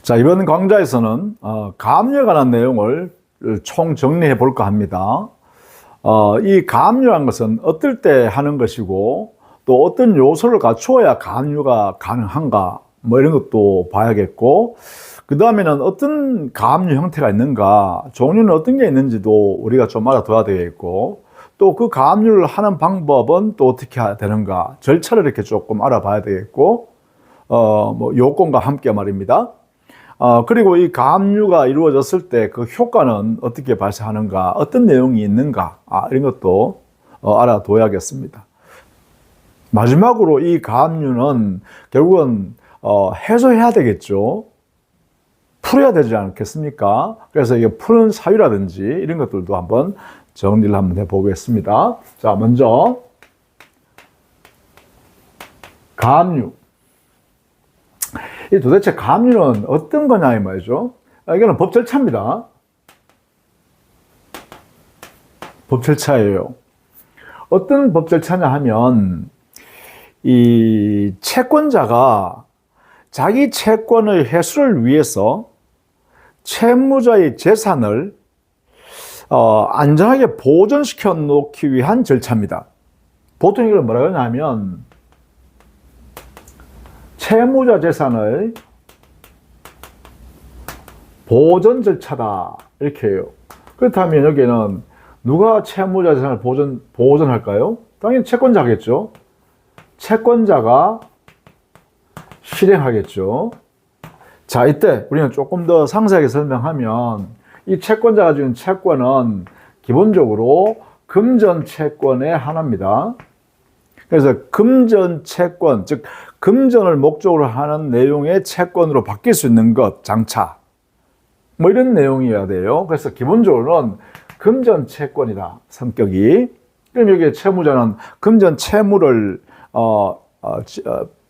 자, 이번 강좌에서는 가압류에 관한 내용을 총 정리해 볼까 합니다. 이 가압류란 것은 어떨 때 하는 것이고 또 어떤 요소를 갖추어야 가압류가 가능한가 뭐 이런 것도 봐야겠고, 그 다음에는 어떤 가압류 형태가 있는가, 종류는 어떤 게 있는지도 우리가 좀 알아둬야 되겠고, 또 그 가압류를 하는 방법은 또 어떻게 해야 되는가, 절차를 이렇게 조금 알아봐야 되겠고, 뭐 요건과 함께 말입니다. 그리고 이 가압류가 이루어졌을 때 그 효과는 어떻게 발생하는가, 어떤 내용이 있는가, 이런 것도 알아둬야겠습니다. 마지막으로 이 가압류는 결국은 해소해야 되겠죠. 풀어야 되지 않겠습니까? 그래서 이게 푸는 사유라든지 이런 것들도 한번 정리를 한번 해보겠습니다. 자, 먼저 가압류. 이 도대체 가압류는 어떤 거냐 이 말이죠. 이거는 법 절차입니다. 법 절차예요. 어떤 법 절차냐 하면, 이 채권자가 자기 채권의 회수를 위해서 채무자의 재산을 안전하게 보존시켜 놓기 위한 절차입니다. 보통 이걸 뭐라고 하냐면 채무자 재산의 보존 절차다 이렇게 해요. 그렇다면 여기는 누가 채무자 재산을 보존할까요? 당연히 채권자겠죠. 채권자가 실행하겠죠. 자, 이때 우리는 조금 더 상세하게 설명하면, 이 채권자가 지은 채권은 기본적으로 금전 채권의 하나입니다. 그래서 금전 채권, 즉 금전을 목적으로 하는 내용의 채권으로 바뀔 수 있는 것, 장차 뭐 이런 내용이어야 돼요. 그래서 기본적으로는 금전 채권이다, 성격이. 그럼 여기에 채무자는 금전 채무를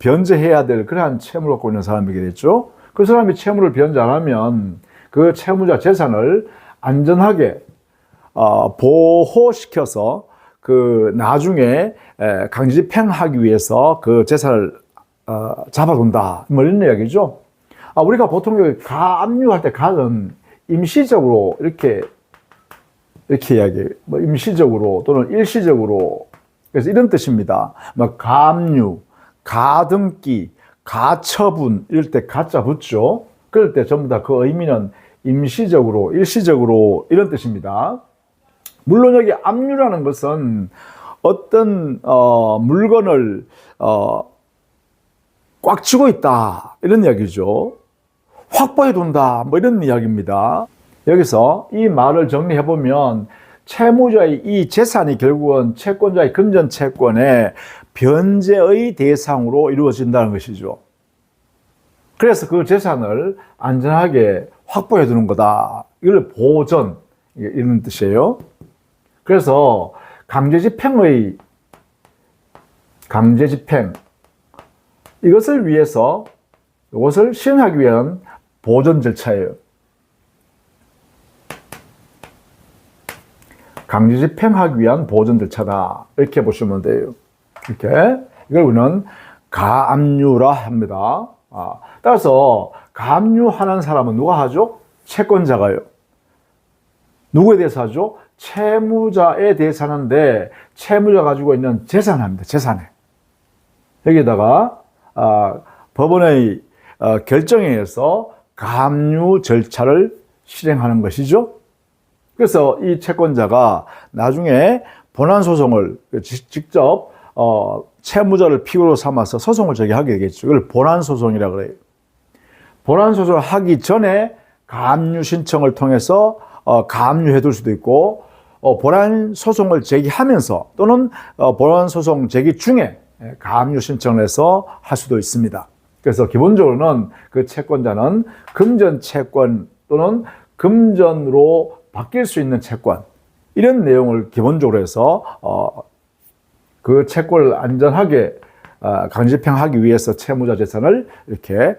변제해야 될 그러한 채무를 갖고 있는 사람이게 됐죠. 그 사람이 채무를 변제 안 하면 그 채무자 재산을 안전하게 보호시켜서 그 나중에 강제집행하기 위해서 그 재산을 잡아둔다, 뭐 이런 이야기죠. 우리가 보통 여기 가압류할 때 가는 임시적으로 이렇게 이야기해요. 뭐 임시적으로 또는 일시적으로. 그래서 이런 뜻입니다. 뭐 가압류, 가등기, 가처분 이럴 때 가짜 붙죠. 그럴 때 전부 다 그 의미는 임시적으로, 일시적으로 이런 뜻입니다. 물론 여기 압류라는 것은 어떤 물건을 꽉 쥐고 있다 이런 이야기죠. 확보해 둔다 뭐 이런 이야기입니다. 여기서 이 말을 정리해 보면, 채무자의 이 재산이 결국은 채권자의 금전 채권의 변제의 대상으로 이루어진다는 것이죠. 그래서 그 재산을 안전하게 확보해 두는 거다. 이걸 보존, 이런 뜻이에요. 그래서 강제집행, 이것을 위해서, 이것을 시행하기 위한 보존 절차예요. 강제집행하기 위한 보존 절차다, 이렇게 보시면 돼요. 이렇게. 이걸 우리는 가압류라 합니다. 따라서 가압류하는 사람은 누가 하죠? 채권자가요. 누구에 대해서 하죠? 채무자에 대해서 하는데, 채무자가 가지고 있는 재산합니다. 재산에. 여기다가 법원의 결정에 의해서 가압류 절차를 실행하는 것이죠. 그래서 이 채권자가 나중에 본안소송을 직접 채무자를 피고로 삼아서 소송을 제기하게 되겠죠. 이걸 본안소송이라고 그래요. 본안소송을 하기 전에 가압류 신청을 통해서 가압류해 둘 수도 있고, 본안소송을 제기하면서 또는 본안소송 제기 중에 가압류 신청을 해서 할 수도 있습니다. 그래서 기본적으로는 그 채권자는 금전 채권 또는 금전으로 바뀔 수 있는 채권, 이런 내용을 기본적으로 해서 그 채권을 안전하게 강제집행하기 위해서 채무자 재산을 이렇게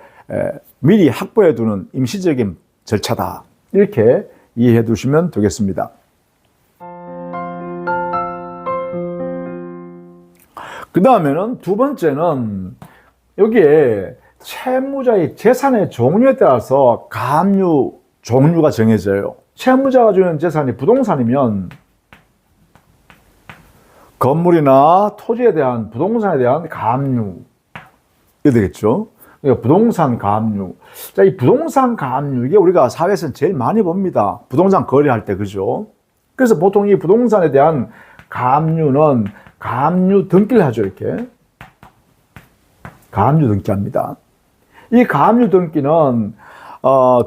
미리 확보해 두는 임시적인 절차다, 이렇게 이해해 두시면 되겠습니다. 그 다음에는 두 번째는 여기에 채무자의 재산의 종류에 따라서 가압류 종류가 정해져요. 채무자가 주는 재산이 부동산이면 건물이나 토지에 대한, 부동산에 대한 가압류 이게 되겠죠. 그러니까 부동산 가압류. 자, 이 부동산 가압류, 이게 우리가 사회에서는 제일 많이 봅니다. 부동산 거래할 때, 그죠? 그래서 보통 이 부동산에 대한 가압류는 가압류 등기를 하죠, 이렇게. 가압류 등기합니다. 이 가압류 등기는,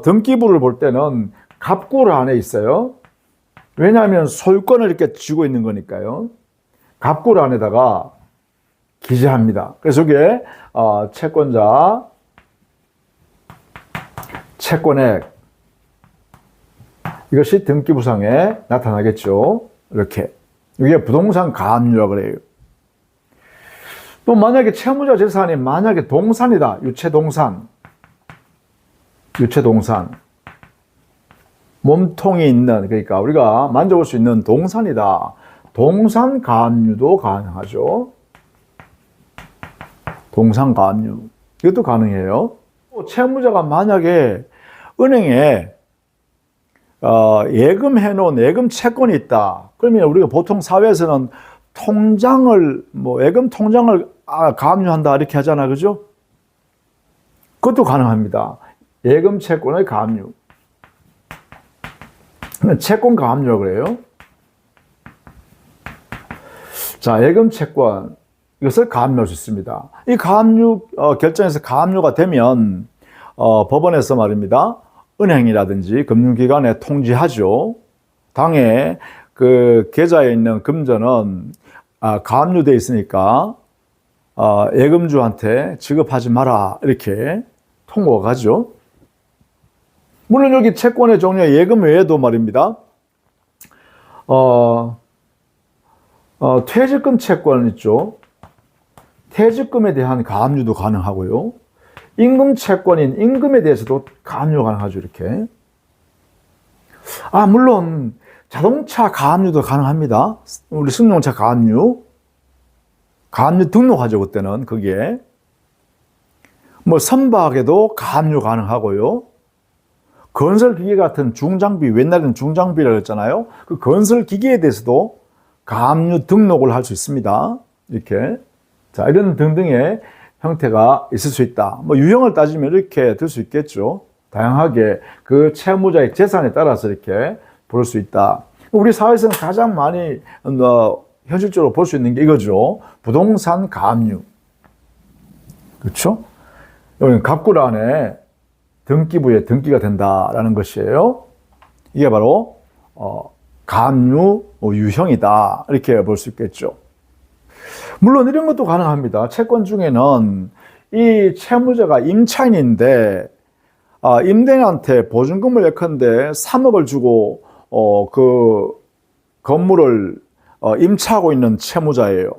등기부를 볼 때는 갑구를 안에 있어요. 왜냐하면 소유권을 이렇게 쥐고 있는 거니까요. 갑구를 안에다가 기재합니다. 그래서 이게 채권자, 채권액, 이것이 등기부상에 나타나겠죠. 이렇게. 이게 부동산 가압류라고 그래요. 또 만약에 채무자 재산이 만약에 동산이다. 유체동산. 유체동산. 몸통이 있는, 그러니까 우리가 만져볼 수 있는 동산이다. 동산 가압류도 가능하죠. 동산 가압류. 이것도 가능해요. 채무자가 만약에 은행에 예금해 놓은 예금 채권이 있다. 그러면 우리가 보통 사회에서는 통장을, 예금 통장을 가압류한다. 이렇게 하잖아. 그죠? 그것도 가능합니다. 예금 채권의 가압류. 채권 가압류라고 그래요. 자, 예금 채권. 이것을 가압류할 수 있습니다. 이 가압류 결정에서 가압류가 되면 법원에서 말입니다. 은행이라든지 금융기관에 통지하죠. 당에 그 계좌에 있는 금전은 가압류되어 있으니까 예금주한테 지급하지 마라 이렇게 통보가 가죠. 물론 여기 채권의 종류에 예금 외에도 말입니다. 퇴직금 채권 있죠. 퇴직금에 대한 가압류도 가능하고요. 임금 채권인 임금에 대해서도 가압류가 가능하죠, 이렇게. 물론 자동차 가압류도 가능합니다. 우리 승용차 가압류. 가압류 등록하죠, 그때는, 거기에. 선박에도 가압류 가능하고요. 건설기계 같은 중장비, 옛날에는 중장비라고 했잖아요. 그 건설기계에 대해서도 가압류 등록을 할 수 있습니다. 이렇게. 자, 이런 등등의 형태가 있을 수 있다. 유형을 따지면 이렇게 될 수 있겠죠. 다양하게 그 채무자의 재산에 따라서 이렇게 볼 수 있다. 우리 사회에서는 가장 많이 현실적으로 볼 수 있는 게 이거죠. 부동산 가압류. 그렇죠? 여기는 갑구 안에 등기부에 등기가 된다라는 것이에요. 이게 바로 가압류 유형이다. 이렇게 볼 수 있겠죠. 물론 이런 것도 가능합니다. 채권 중에는 이 채무자가 임차인인데 임대인한테 보증금을 예컨대 3억을 주고 그 건물을 임차하고 있는 채무자예요.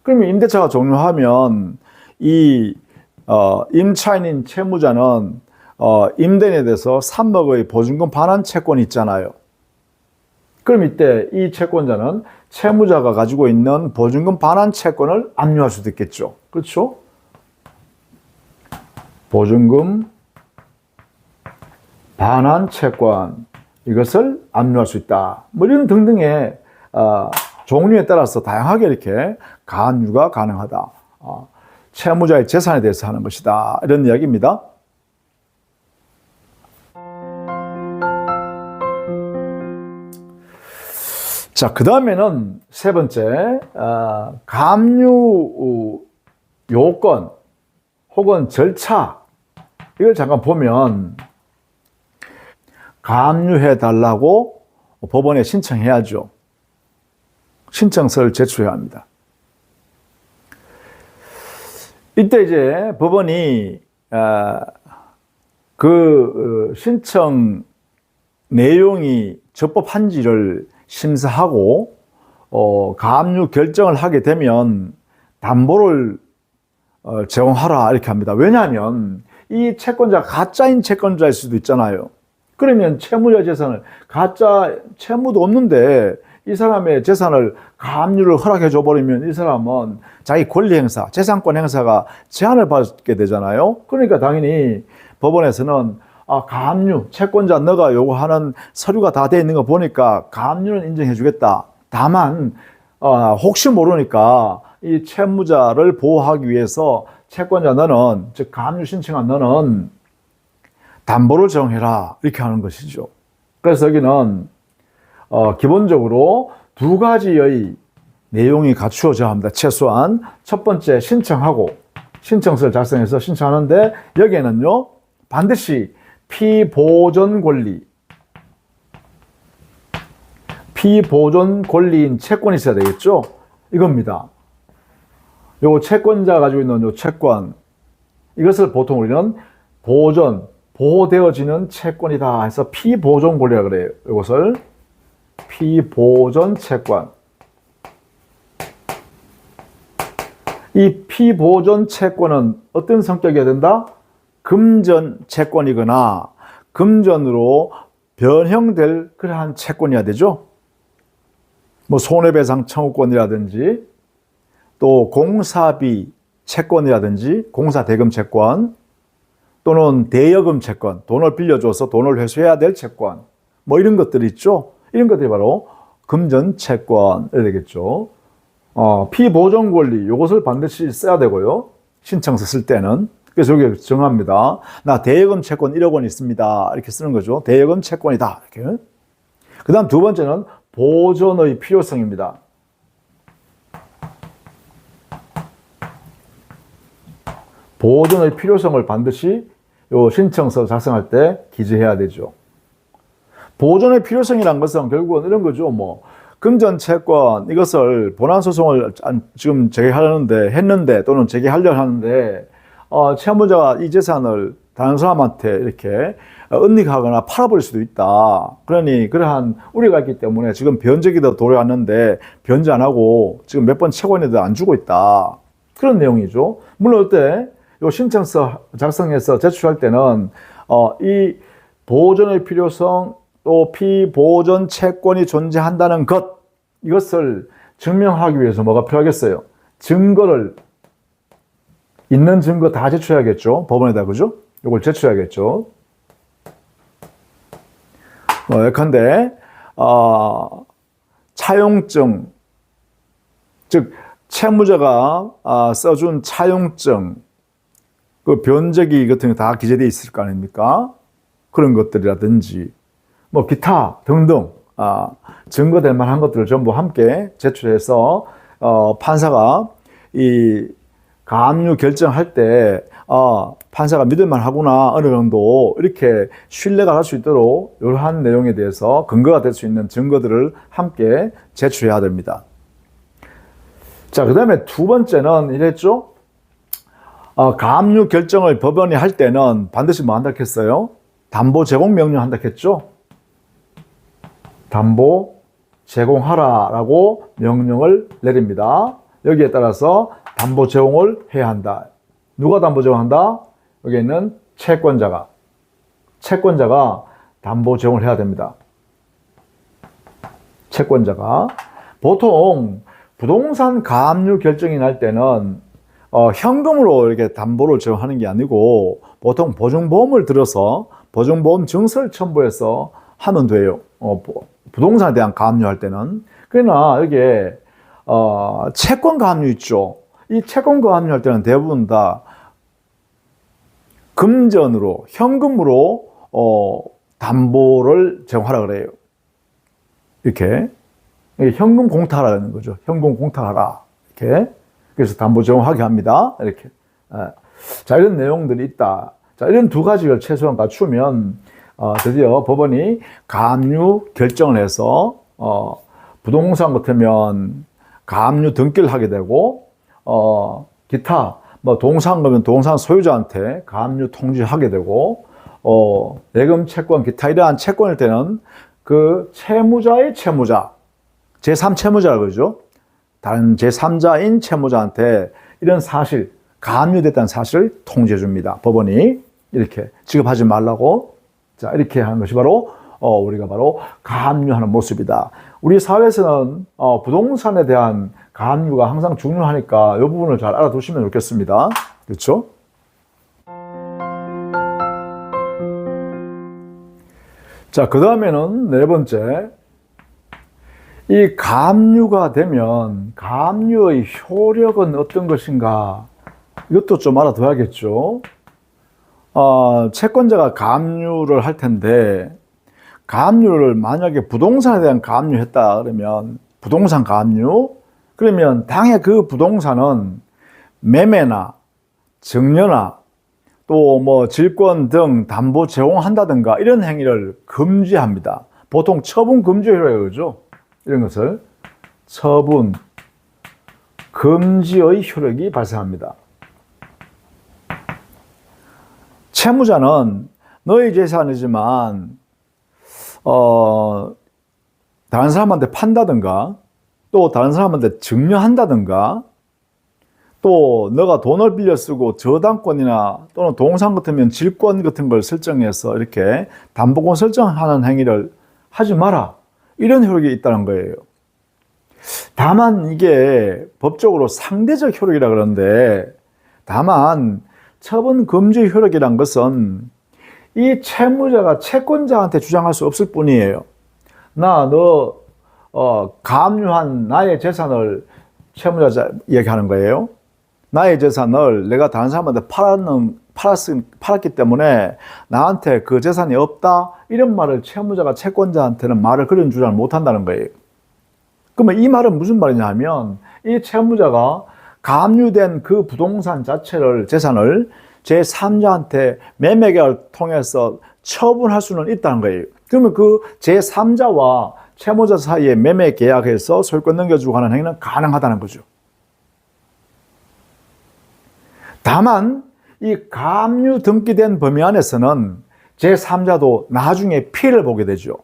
그러면 임대차가 종료하면 이 임차인인 채무자는 임대인에 대해서 3억의 보증금 반환 채권이 있잖아요. 그럼 이때 이 채권자는 채무자가 가지고 있는 보증금 반환 채권을 압류할 수도 있겠죠. 그렇죠? 보증금 반환 채권, 이것을 압류할 수 있다. 이런 등등의 종류에 따라서 다양하게 이렇게 가압류가 가능하다. 채무자의 재산에 대해서 하는 것이다. 이런 이야기입니다. 자, 그 다음에는 세 번째, 가압류 요건 혹은 절차, 이걸 잠깐 보면, 가압류해 달라고 법원에 신청해야죠. 신청서를 제출해야 합니다. 이때 이제 법원이 그 신청 내용이 적법한지를 심사하고 가압류 결정을 하게 되면 담보를 제공하라 이렇게 합니다. 왜냐하면 이 채권자가 가짜인 채권자일 수도 있잖아요. 그러면 채무자 재산을 가짜 채무도 없는데 이 사람의 재산을 가압류를 허락해 줘버리면 이 사람은 자기 권리 행사, 재산권 행사가 제한을 받게 되잖아요. 그러니까 당연히 법원에서는 가압류, 채권자 너가 요구하는 서류가 다 돼 있는 거 보니까 가압류는 인정해 주겠다. 다만 혹시 모르니까 이 채무자를 보호하기 위해서 채권자 너는, 즉 가압류 신청한 너는 담보를 정해라, 이렇게 하는 것이죠. 그래서 여기는 기본적으로 두 가지의 내용이 갖추어져야 합니다. 최소한 첫 번째 신청하고 신청서를 작성해서 신청하는데 여기에는요 반드시 피보존 권리인 채권이 있어야 되겠죠. 이겁니다. 요 채권자가 가지고 있는 요 채권, 이것을 보통 우리는 보호되어지는 채권이다 해서 피보존 권리라 그래요. 이것을 피보존 채권. 이 피보존 채권은 어떤 성격이어야 된다? 금전 채권이거나 금전으로 변형될 그러한 채권이어야 되죠. 뭐 손해배상 청구권이라든지 또 공사비 채권이라든지 공사대금 채권 또는 대여금 채권, 돈을 빌려줘서 돈을 회수해야 될 채권, 뭐 이런 것들이 있죠. 이런 것들이 바로 금전 채권이 되겠죠. 피보존 권리, 이것을 반드시 써야 되고요. 신청서 쓸 때는. 그래서 여기 정합니다. 나 대여금 채권 1억 원 있습니다. 이렇게 쓰는 거죠. 대여금 채권이다. 이렇게. 그 다음 두 번째는 보존의 필요성입니다. 보존의 필요성을 반드시 요 신청서 작성할 때 기재해야 되죠. 보존의 필요성이란 것은 결국은 이런 거죠. 뭐 금전 채권 이것을 본안 소송을 지금 했는데 또는 제기하려 하는데 채무자가 이 재산을 다른 사람한테 이렇게 은닉하거나 팔아버릴 수도 있다. 그러니 그러한 우려가 있기 때문에 지금 변제기도 도래왔는데 변제 안 하고 지금 몇 번 채권에도 안 주고 있다. 그런 내용이죠. 물론 그때 요 신청서 작성해서 제출할 때는 이 보존의 필요성 또 피보존 채권이 존재한다는 것, 이것을 증명하기 위해서 뭐가 필요하겠어요? 있는 증거 다 제출해야겠죠. 법원에다, 그죠? 이걸 제출해야겠죠. 예컨대 차용증, 즉 채무자가 써준 차용증, 그 변제기 같은 거 다 기재되어 있을 거 아닙니까? 그런 것들이라든지 뭐 기타 등등 증거될 만한 것들을 전부 함께 제출해서 판사가 이 가압류 결정할 때 판사가 믿을만 하구나, 어느 정도 이렇게 신뢰가 갈 수 있도록 이러한 내용에 대해서 근거가 될 수 있는 증거들을 함께 제출해야 됩니다. 자, 그 다음에 두 번째는 이랬죠. 가압류 결정을 법원이 할 때는 반드시 뭐 한다 했어요? 담보 제공 명령 한다 했죠. 담보 제공하라라고 명령을 내립니다. 여기에 따라서 담보 제공을 해야 한다. 누가 담보 제공한다? 여기 있는 채권자가 담보 제공을 해야 됩니다. 채권자가. 보통 부동산 가압류 결정이 날 때는 현금으로 이렇게 담보를 제공하는 게 아니고 보통 보증보험을 들어서 보증보험 증서를 첨부해서 하면 돼요. 부동산에 대한 가압류할 때는. 그러나 여기에 채권 가압류 있죠. 이 채권 가압류할 때는 대부분 다 금전으로, 현금으로 담보를 제공하라 그래요. 이렇게 현금 공탁하라는 거죠. 현금 공탁하라. 이렇게. 그래서 담보 제공하게 합니다. 이렇게. 자, 이런 내용들이 있다. 자, 이런 두 가지를 최소한 갖추면 드디어 법원이 가압류 결정을 해서 부동산 같으면 가압류 등기를 하게 되고 기타 뭐 동산거면 동산 소유자한테 가압류 통지하게 되고 예금 채권 기타 이러한 채권일 때는 그 채무자의 채무자 제3채무자라고 그러죠. 다른 제3자인 채무자한테 이런 사실, 가압류됐다는 사실을 통지해 줍니다. 법원이 이렇게 지급하지 말라고. 자, 이렇게 하는 것이 바로 우리가 바로 가압류하는 모습이다. 우리 사회에서는 부동산에 대한 가압류가 항상 중요하니까 이 부분을 잘 알아두시면 좋겠습니다. 그렇죠? 자, 그 다음에는 네 번째. 이 가압류가 되면 가압류의 효력은 어떤 것인가? 이것도 좀 알아둬야겠죠. 채권자가 가압류를 할 텐데, 가압류를 만약에 부동산에 대한 가압류 했다 그러면, 부동산 가압류? 그러면 당해 그 부동산은 매매나 증여나 또 뭐 질권 등 담보 제공한다든가 이런 행위를 금지합니다. 보통 처분 금지 효력이라고 그러죠. 이런 것을 처분 금지의 효력이 발생합니다. 채무자는 너의 재산이지만 다른 사람한테 판다든가 또 다른 사람한테 증여한다든가 또 너가 돈을 빌려 쓰고 저당권이나 또는 동산 같으면 질권 같은 걸 설정해서 이렇게 담보권 설정하는 행위를 하지 마라. 이런 효력이 있다는 거예요. 다만 이게 법적으로 상대적 효력이라 그러는데, 다만 처분 금지 효력이란 것은 이 채무자가 채권자한테 주장할 수 없을 뿐이에요. 너 가압류한 나의 재산을 채무자 얘기하는 거예요. 나의 재산을 내가 다른 사람한테 팔았기 때문에 나한테 그 재산이 없다, 이런 말을 채무자가 채권자한테는 말을 그런 주장을 못 한다는 거예요. 그러면 이 말은 무슨 말이냐 하면, 이 채무자가 가압류된 그 부동산 자체를, 재산을 제3자한테 매매 계약을 통해서 처분할 수는 있다는 거예요. 그러면 그 제3자와 채무자 사이에 매매 계약해서 소유권 넘겨주고 하는 행위는 가능하다는 거죠. 다만 이 가압류 등기된 범위 안에서는 제3자도 나중에 피해를 보게 되죠.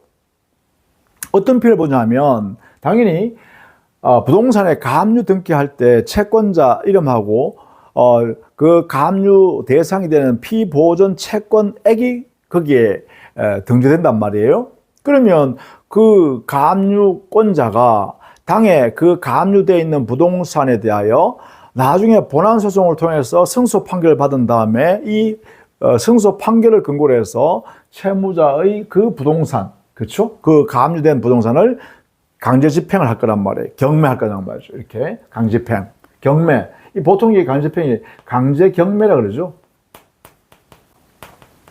어떤 피해를 보냐 하면, 당연히 부동산에 가압류 등기할 때 채권자 이름하고 그 가압류 대상이 되는 피보존 채권액이 거기에 등재된단 말이에요. 그러면 그 가압류권자가 당해 그 가압류되어 있는 부동산에 대하여 나중에 본안소송을 통해서 승소 판결을 받은 다음에 이 승소 판결을 근거로 해서 채무자의 그 부동산, 그렇죠? 그 가압류된 부동산을 강제 집행을 할 거란 말이에요. 경매할 거란 말이죠. 이렇게 강제집행, 경매. 보통 이 강제집행이 강제 경매라 그러죠.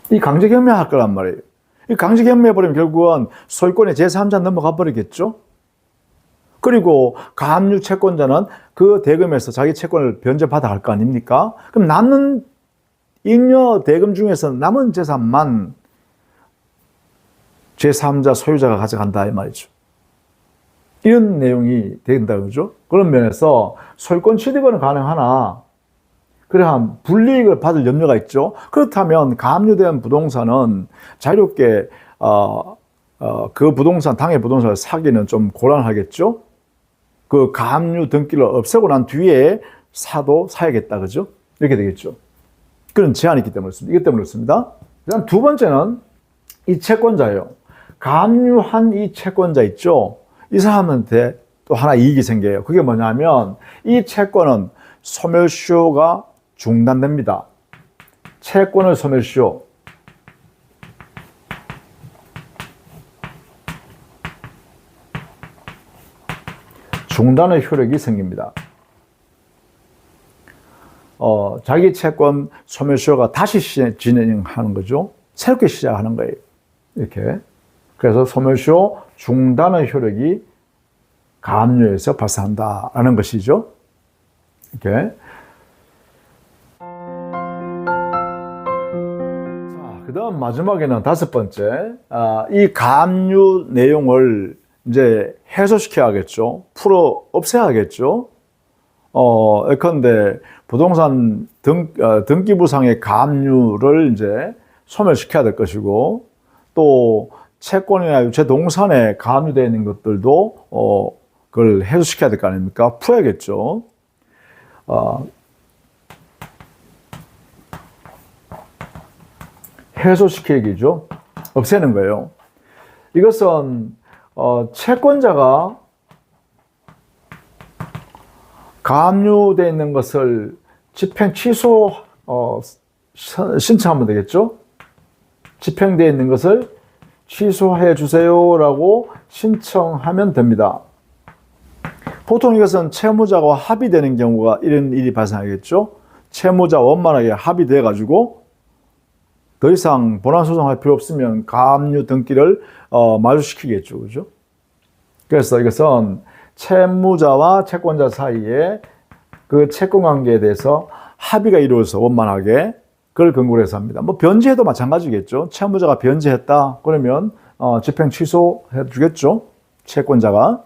이 강제 경매할 거란 말이에요. 이 강제 경매해버리면 결국은 소유권의 제3자 넘어가 버리겠죠. 그리고 가압류 채권자는 그 대금에서 자기 채권을 변제받아 갈 거 아닙니까? 그럼 남는 잉여 대금 중에서 남은 재산만 제3자 소유자가 가져간다 이 말이죠. 이런 내용이 된다 그러죠. 그런 면에서 소유권 취득은 가능하나 그러한 불이익을 받을 염려가 있죠. 그렇다면 가압류된 부동산은 자유롭게 그 부동산, 당해 부동산을 사기는 좀 곤란하겠죠. 그 가압류 등기를 없애고 난 뒤에 사도 사야겠다, 그죠? 이렇게 되겠죠. 그런 제한이 있기 때문에 그렇습니다. 이것 때문에 그렇습니다. 그다음 두 번째는 이 채권자예요. 가압류한 이 채권자 있죠. 이 사람한테 또 하나 이익이 생겨요. 그게 뭐냐면 이 채권은 소멸시효가 중단됩니다. 채권의 소멸시효. 중단의 효력이 생깁니다. 자기 채권 소멸시효가 다시 진행하는 거죠. 새롭게 시작하는 거예요. 이렇게. 그래서 소멸시효 중단의 효력이 가압류에서 발생한다라는 것이죠. 이렇게. 자, 그다음 마지막에는 다섯 번째, 이 가압류 내용을 이제 해소시켜야겠죠. 풀어 없애야겠죠. 예컨대 부동산 등기부상의 가압류를 이제 소멸시켜야 될 것이고, 또 채권이나 유체 동산에 가압류되어 있는 것들도 그걸 해소시켜야 될 거 아닙니까? 풀어야겠죠. 해소시키기죠. 없애는 거예요. 이것은 채권자가 가압류되어 있는 것을 집행 취소 신청하면 되겠죠. 집행되어 있는 것을 취소해 주세요라고 신청하면 됩니다. 보통 이것은 채무자와 합의되는 경우가 이런 일이 발생하겠죠. 채무자 원만하게 합의돼 가지고 더 이상 본안 소송할 필요 없으면 가압류 등기를 마주시키겠죠. 그죠? 그래서 이것은 채무자와 채권자 사이에 그 채권 관계에 대해서 합의가 이루어져서 원만하게 그걸 근거로 해서 합니다. 뭐 변제해도 마찬가지겠죠. 채무자가 변제했다 그러면 집행 취소해 주겠죠. 채권자가.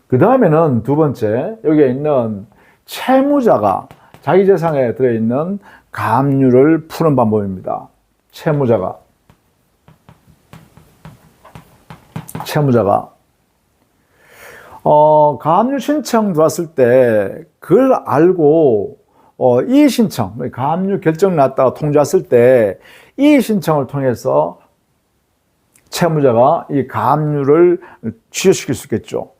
그 다음에는 두 번째, 여기에 있는 채무자가 자기 재산에 들어있는 가압류를 푸는 방법입니다. 채무자가 가압류 신청 들어왔을 때 그걸 알고 이의 신청, 가압류 결정 났다가 통지 왔을 때 이의 신청을 통해서 채무자가 이 가압류를 취소시킬 수 있겠죠.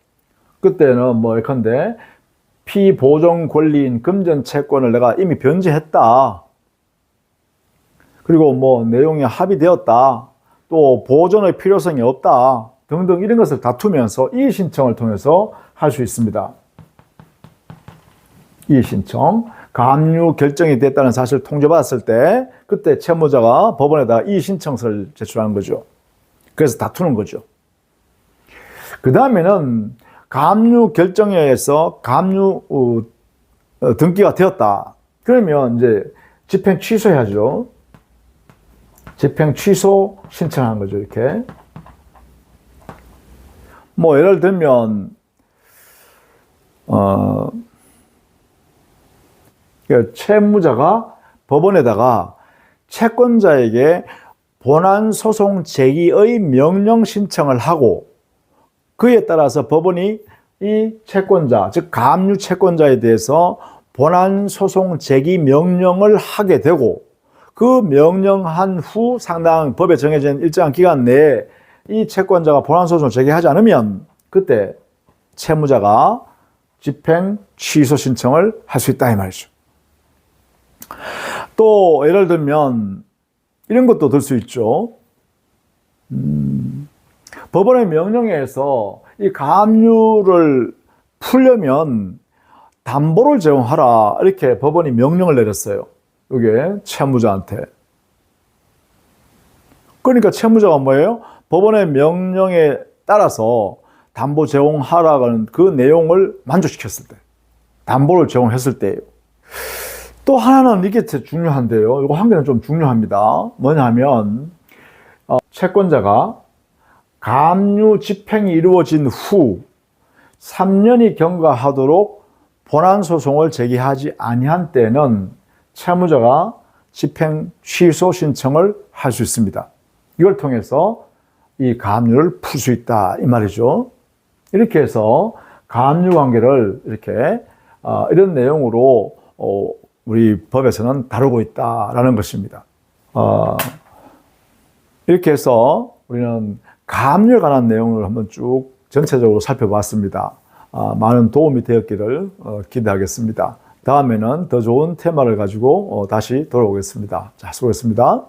그때는 뭐 예컨대 피보정 권리인 금전 채권을 내가 이미 변제했다. 그리고 뭐 내용이 합의되었다. 또 보존의 필요성이 없다. 등등 이런 것을 다투면서 이의 신청을 통해서 할 수 있습니다. 이의 신청. 가압류 결정이 됐다는 사실을 통지받았을 때 그때 채무자가 법원에다 이의 신청서를 제출하는 거죠. 그래서 다투는 거죠. 그 다음에는 가압류 결정에 의해서 가압류 등기가 되었다. 그러면 이제 집행 취소해야죠. 집행 취소 신청하는 거죠. 이렇게. 뭐 예를 들면 채무자가 법원에다가 채권자에게 본안소송 제기의 명령 신청을 하고 그에 따라서 법원이 이 채권자, 즉 가압류 채권자에 대해서 본안소송 제기 명령을 하게 되고 그 명령한 후 상당 법에 정해진 일정한 기간 내에 이 채권자가 본안소송을 제기하지 않으면 그때 채무자가 집행 취소 신청을 할 수 있다 이 말이죠. 또 예를 들면 이런 것도 들 수 있죠. 법원의 명령에 의해서 이 가압류를 풀려면 담보를 제공하라 이렇게 법원이 명령을 내렸어요. 이게 채무자한테. 그러니까 채무자가 뭐예요? 법원의 명령에 따라서 담보 제공하라는 그 내용을 만족시켰을 때, 담보를 제공했을 때예요. 또 하나는 이게 중요한데요. 이거 한 개는 좀 중요합니다. 뭐냐면 채권자가 가압류 집행이 이루어진 후 3년이 경과하도록 본안소송을 제기하지 아니한 때는 채무자가 집행 취소 신청을 할 수 있습니다. 이걸 통해서 이 가압류를 풀 수 있다 이 말이죠. 이렇게 해서 가압류 관계를 이렇게 이런 내용으로 우리 법에서는 다루고 있다라는 것입니다. 이렇게 해서 우리는 가압류에 관한 내용을 한번 쭉 전체적으로 살펴봤습니다. 많은 도움이 되었기를 기대하겠습니다. 다음에는 더 좋은 테마를 가지고 다시 돌아오겠습니다. 자, 수고했습니다.